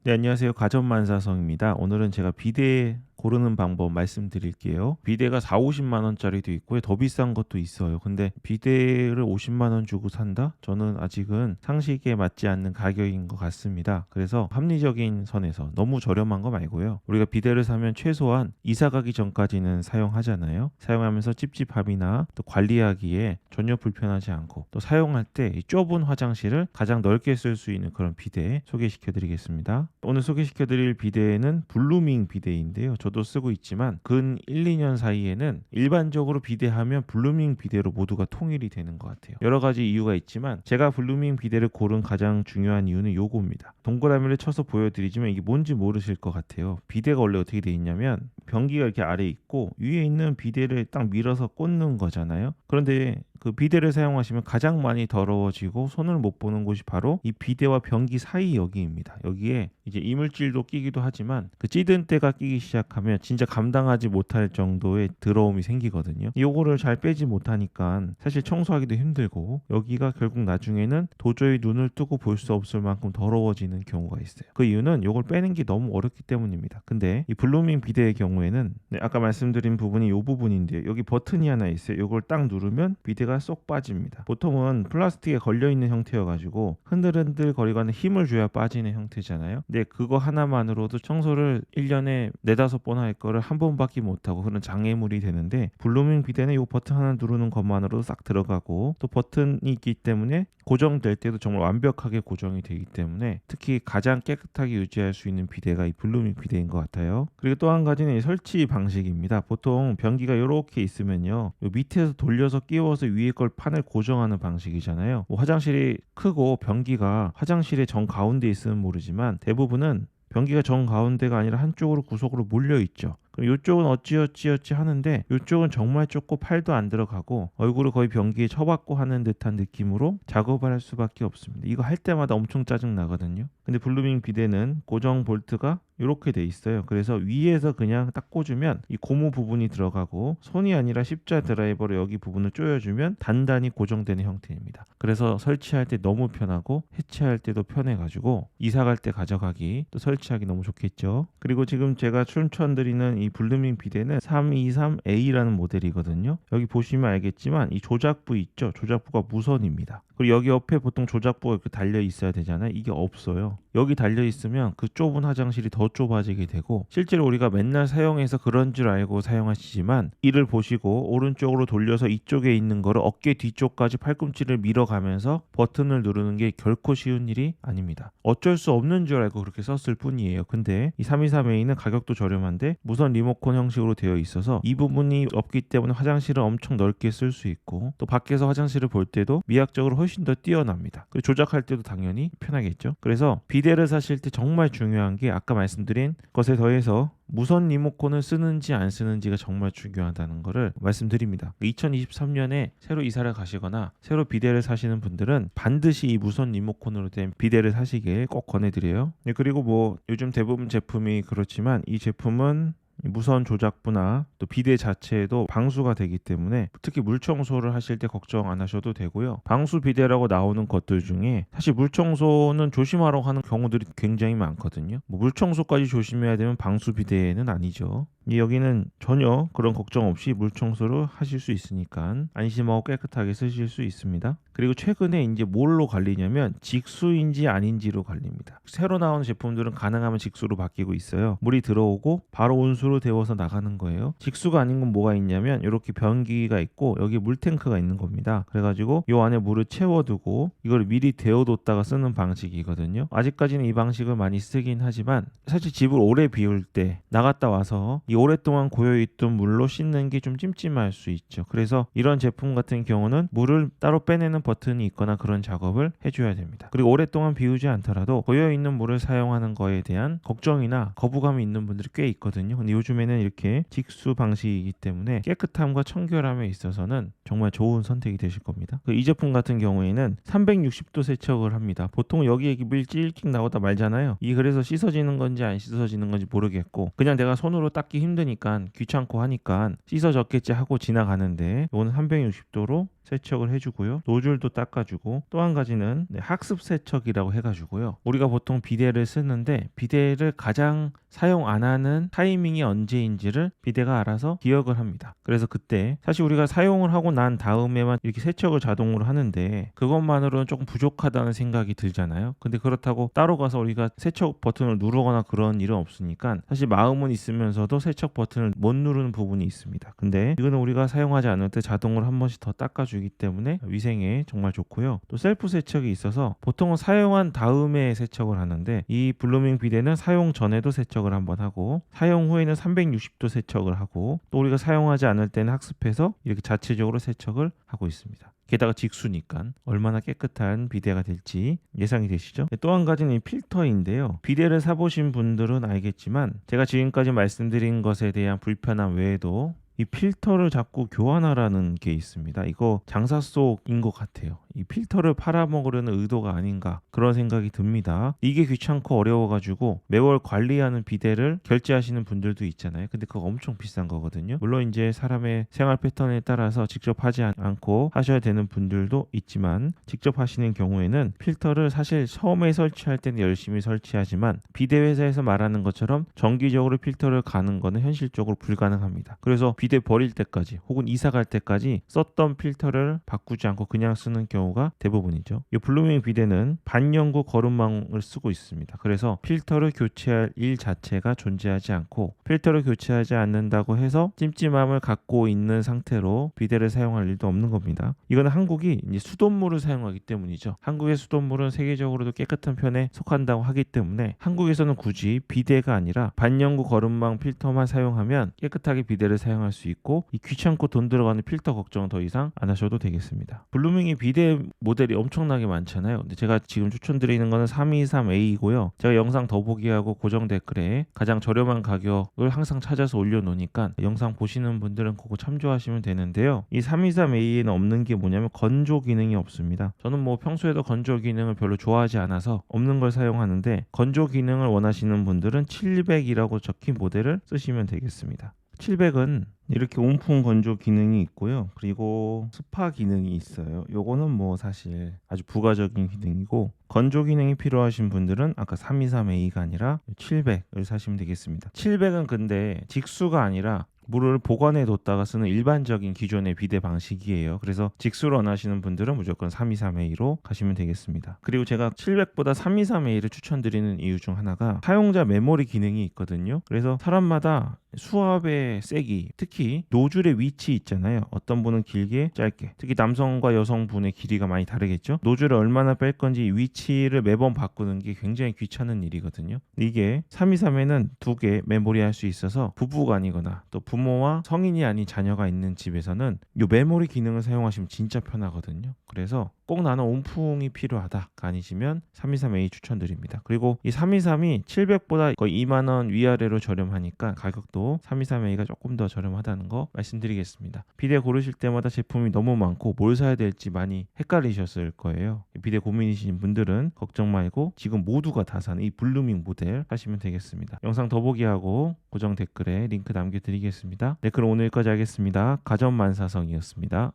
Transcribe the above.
네, 안녕하세요. 가전만사성입니다. 오늘은 제가 비대 고르는 방법 말씀드릴게요. 비대가 4, 50만 원짜리도 있고요. 더 비싼 것도 있어요. 근데 비대를 50만 원 주고 산다? 저는 아직은 상식에 맞지 않는 가격인 것 같습니다. 그래서 합리적인 선에서 너무 저렴한 거 말고요. 우리가 비대를 사면 최소한 이사 가기 전까지는 사용하잖아요. 사용하면서 찝찝함이나 또 관리하기에 전혀 불편하지 않고 또 사용할 때 이 좁은 화장실을 가장 넓게 쓸 수 있는 그런 비대 소개시켜 드리겠습니다. 오늘 소개시켜 드릴 비대는 블루밍 비대인데요. 저도 쓰고 있지만 근 1, 2년 사이에는 일반적으로 비대하면 블루밍 비대로 모두가 통일이 되는 것 같아요. 여러 가지 이유가 있지만 제가 블루밍 비대를 고른 가장 중요한 이유는 요겁니다. 동그라미를 쳐서 보여드리지만 이게 뭔지 모르실 것 같아요. 비대가 원래 어떻게 돼 있냐면 변기가 이렇게 아래에 있고 위에 있는 비대를 딱 밀어서 꽂는 거잖아요. 그런데 그 비데를 사용하시면 가장 많이 더러워지고 손을 못 보는 곳이 바로 이 비데와 변기 사이 여기입니다. 여기에 이제 이물질도 끼기도 하지만 그 찌든 때가 끼기 시작하면 진짜 감당하지 못할 정도의 더러움이 생기거든요. 요거를 잘 빼지 못하니까 사실 청소하기도 힘들고 여기가 결국 나중에는 도저히 눈을 뜨고 볼 수 없을 만큼 더러워지는 경우가 있어요. 그 이유는 요걸 빼는 게 너무 어렵기 때문입니다. 근데 이 블루밍 비데의 경우에는 아까 말씀드린 부분이 요 부분인데요. 여기 버튼이 하나 있어요. 요걸 딱 누르면 비데가 쏙 빠집니다. 보통은 플라스틱에 걸려있는 형태여가지고 흔들흔들 거리거나 힘을 줘야 빠지는 형태잖아요. 근데 그거 하나만으로도 청소를 1년에 4, 5번 할 거를 한 번밖에 못하고 그런 장애물이 되는데 블루밍 비데는 요 버튼 하나 누르는 것만으로도 싹 들어가고 또 버튼이 있기 때문에 고정될 때도 정말 완벽하게 고정이 되기 때문에 특히 가장 깨끗하게 유지할 수 있는 비데가 이 블루밍 비데인 것 같아요. 그리고 또 한 가지는 이 설치 방식입니다. 보통 변기가 이렇게 있으면요, 요 밑에서 돌려서 끼워서 위에 걸 판을 고정하는 방식이잖아요. 뭐 화장실이 크고 변기가 화장실의 정 가운데 있으면 모르지만 대부분은 변기가 정 가운데가 아니라 한쪽으로 구석으로 몰려 있죠. 그럼 이쪽은 어찌어찌 하는데 이쪽은 정말 좁고 팔도 안 들어가고 얼굴을 거의 변기에 쳐박고 하는 듯한 느낌으로 작업을 할 수밖에 없습니다. 이거 할 때마다 엄청 짜증 나거든요. 근데 블루밍 비데는 고정 볼트가 이렇게 돼 있어요. 그래서 위에서 그냥 딱 꽂으면 이 고무 부분이 들어가고 손이 아니라 십자 드라이버로 여기 부분을 조여주면 단단히 고정되는 형태입니다. 그래서 설치할 때 너무 편하고 해체할 때도 편해가지고 이사 갈 때 가져가기 또 설치하기 너무 좋겠죠. 그리고 지금 제가 추천드리는 이 블루밍 비데는 323A라는 모델이거든요. 여기 보시면 알겠지만 이 조작부 있죠. 조작부가 무선입니다. 그리고 여기 옆에 보통 조작부가 이렇게 달려 있어야 되잖아요. 이게 없어요. 여기 달려 있으면 그 좁은 화장실이 더 좁아지게 되고 실제로 우리가 맨날 사용해서 그런 줄 알고 사용하시지만 이를 보시고 오른쪽으로 돌려서 이쪽에 있는 거를 어깨 뒤쪽까지 팔꿈치를 밀어가면서 버튼을 누르는 게 결코 쉬운 일이 아닙니다. 어쩔 수 없는 줄 알고 그렇게 썼을 뿐이에요. 근데 이 323A는 가격도 저렴한데 무선 리모컨 형식으로 되어 있어서 이 부분이 없기 때문에 화장실을 엄청 넓게 쓸 수 있고 또 밖에서 화장실을 볼 때도 미학적으로 훨씬 더 뛰어납니다. 그리고 조작할 때도 당연히 편하겠죠. 그래서 비데를 사실 때 정말 중요한 게 아까 말씀드린 것에 더해서 무선 리모컨을 쓰는지 안 쓰는지가 정말 중요하다는 것을 말씀드립니다. 2023년에 새로 이사를 가시거나 새로 비데를 사시는 분들은 반드시 이 무선 리모컨으로 된 비데를 사시길 꼭 권해드려요. 그리고 뭐 요즘 대부분 제품이 그렇지만 이 제품은 무선 조작부나 또 비데 자체에도 방수가 되기 때문에 특히 물 청소를 하실 때 걱정 안 하셔도 되고요. 방수 비데라고 나오는 것들 중에 사실 물 청소는 조심하라고 하는 경우들이 굉장히 많거든요. 뭐 물 청소까지 조심해야 되면 방수 비데는 아니죠. 여기는 전혀 그런 걱정 없이 물 청소를 하실 수 있으니까 안심하고 깨끗하게 쓰실 수 있습니다. 그리고 최근에 이제 뭘로 갈리냐면 직수인지 아닌지로 갈립니다. 새로 나오는 제품들은 가능하면 직수로 바뀌고 있어요. 물이 들어오고 바로 온수로 데워서 나가는 거예요. 직수가 아닌 건 뭐가 있냐면 이렇게 변기가 있고 여기 물탱크가 있는 겁니다. 그래가지고 이 안에 물을 채워두고 이걸 미리 데워뒀다가 쓰는 방식이거든요. 아직까지는 이 방식을 많이 쓰긴 하지만 사실 집을 오래 비울 때 나갔다 와서 이 오랫동안 고여있던 물로 씻는 게 좀 찜찜할 수 있죠. 그래서 이런 제품 같은 경우는 물을 따로 빼내는 버튼이 있거나 그런 작업을 해줘야 됩니다. 그리고 오랫동안 비우지 않더라도 고여있는 물을 사용하는 거에 대한 걱정이나 거부감이 있는 분들이 꽤 있거든요. 근데 요즘에는 이렇게 직수 방식이기 때문에 깨끗함과 청결함에 있어서는 정말 좋은 선택이 되실 겁니다. 이 제품 같은 경우에는 360도 세척을 합니다. 보통 여기에 물 찔끔 나오다 말잖아요. 이게 그래서 씻어지는 건지 안 씻어지는 건지 모르겠고 그냥 내가 손으로 닦기 힘드니까 귀찮고 하니까 씻어졌겠지 하고 지나가는데 이거는 360도로 세척을 해주고요. 노즐도 닦아주고, 또 한 가지는 학습 세척이라고 해가지고요. 우리가 보통 비데를 쓰는데 비데를 가장 사용 안 하는 타이밍이 언제인지를 비데가 알아서 기억을 합니다. 그래서 그때 사실 우리가 사용을 하고 난 다음에만 이렇게 세척을 자동으로 하는데 그것만으로는 조금 부족하다는 생각이 들잖아요. 근데 그렇다고 따로 가서 우리가 세척 버튼을 누르거나 그런 일은 없으니까 사실 마음은 있으면서도 세척 버튼을 못 누르는 부분이 있습니다. 근데 이거는 우리가 사용하지 않을 때 자동으로 한 번씩 더 닦아주기 때문에 위생에 정말 좋고요. 또 셀프 세척이 있어서 보통은 사용한 다음에 세척을 하는데 이 블루밍 비데는 사용 전에도 세척을 한번 하고 사용 후에는 360도 세척을 하고 또 우리가 사용하지 않을 때는 학습해서 이렇게 자체적으로 세척을 하고 있습니다. 게다가 직수니까 얼마나 깨끗한 비데가 될지 예상이 되시죠? 또 한 가지는 이 필터인데요. 비데를 사보신 분들은 알겠지만 제가 지금까지 말씀드린 것에 대한 불편함 외에도 이 필터를 자꾸 교환하라는 게 있습니다. 이거 장사 속인 것 같아요. 이 필터를 팔아먹으려는 의도가 아닌가 그런 생각이 듭니다. 이게 귀찮고 어려워가지고 매월 관리하는 비데를 결제하시는 분들도 있잖아요. 근데 그거 엄청 비싼 거거든요. 물론 이제 사람의 생활 패턴에 따라서 직접 하지 않고 하셔야 되는 분들도 있지만 직접 하시는 경우에는 필터를 사실 처음에 설치할 때는 열심히 설치하지만 비데 회사에서 말하는 것처럼 정기적으로 필터를 가는 거는 현실적으로 불가능합니다. 그래서 비데 버릴 때까지 혹은 이사 갈 때까지 썼던 필터를 바꾸지 않고 그냥 쓰는 경우가 대부분이죠. 이 블루밍 비데는 반영구 거름망을 쓰고 있습니다. 그래서 필터를 교체할 일 자체가 존재하지 않고 필터를 교체하지 않는다고 해서 찜찜함을 갖고 있는 상태로 비데를 사용할 일도 없는 겁니다. 이거는 한국이 이제 수돗물을 사용하기 때문이죠. 한국의 수돗물은 세계적으로도 깨끗한 편에 속한다고 하기 때문에 한국에서는 굳이 비데가 아니라 반영구 거름망 필터만 사용하면 깨끗하게 비데를 사용할 수 있고 이 귀찮고 돈 들어가는 필터 걱정은 더 이상 안 하셔도 되겠습니다. 블루밍이 비데 모델이 엄청나게 많잖아요. 근데 제가 지금 추천드리는 거는 323A이고요. 제가 영상 더보기하고 고정 댓글에 가장 저렴한 가격을 항상 찾아서 올려놓으니까 영상 보시는 분들은 그거 참조하시면 되는데요. 이 323A에는 없는 게 뭐냐면 건조 기능이 없습니다. 저는 뭐 평소에도 건조 기능을 별로 좋아하지 않아서 없는 걸 사용하는데 건조 기능을 원하시는 분들은 700이라고 적힌 모델을 쓰시면 되겠습니다. 700은 이렇게 온풍 건조 기능이 있고요. 그리고 스파 기능이 있어요. 요거는 뭐 사실 아주 부가적인 기능이고 건조 기능이 필요하신 분들은 아까 323A가 아니라 700을 사시면 되겠습니다. 700은 근데 직수가 아니라 물을 보관해 뒀다가 쓰는 일반적인 기존의 비데 방식이에요. 그래서 직수를 원하시는 분들은 무조건 323A로 가시면 되겠습니다. 그리고 제가 700보다 323A를 추천드리는 이유 중 하나가 사용자 메모리 기능이 있거든요. 그래서 사람마다 수압의 세기, 특히 노즐의 위치 있잖아요. 어떤 분은 길게, 짧게, 특히 남성과 여성분의 길이가 많이 다르겠죠. 노즐을 얼마나 뺄 건지 위치를 매번 바꾸는 게 굉장히 귀찮은 일이거든요. 이게 323에는 2개 메모리 할 수 있어서 부부간이거나 또 부모와 성인이 아닌 자녀가 있는 집에서는 이 메모리 기능을 사용하시면 진짜 편하거든요. 그래서 꼭 나는 온풍이 필요하다 아니시면 323A 추천드립니다. 그리고 이 323이 700보다 거의 2만원 위아래로 저렴하니까 가격도 323A가 조금 더 저렴하다는 거 말씀드리겠습니다. 비데 고르실 때마다 제품이 너무 많고 뭘 사야 될지 많이 헷갈리셨을 거예요. 비데 고민이신 분들은 걱정 말고 지금 모두가 다 사는 이 블루밍 모델 하시면 되겠습니다. 영상 더보기하고 고정 댓글에 링크 남겨드리겠습니다. 네, 그럼 오늘 여기까지 하겠습니다. 가전만사성이었습니다.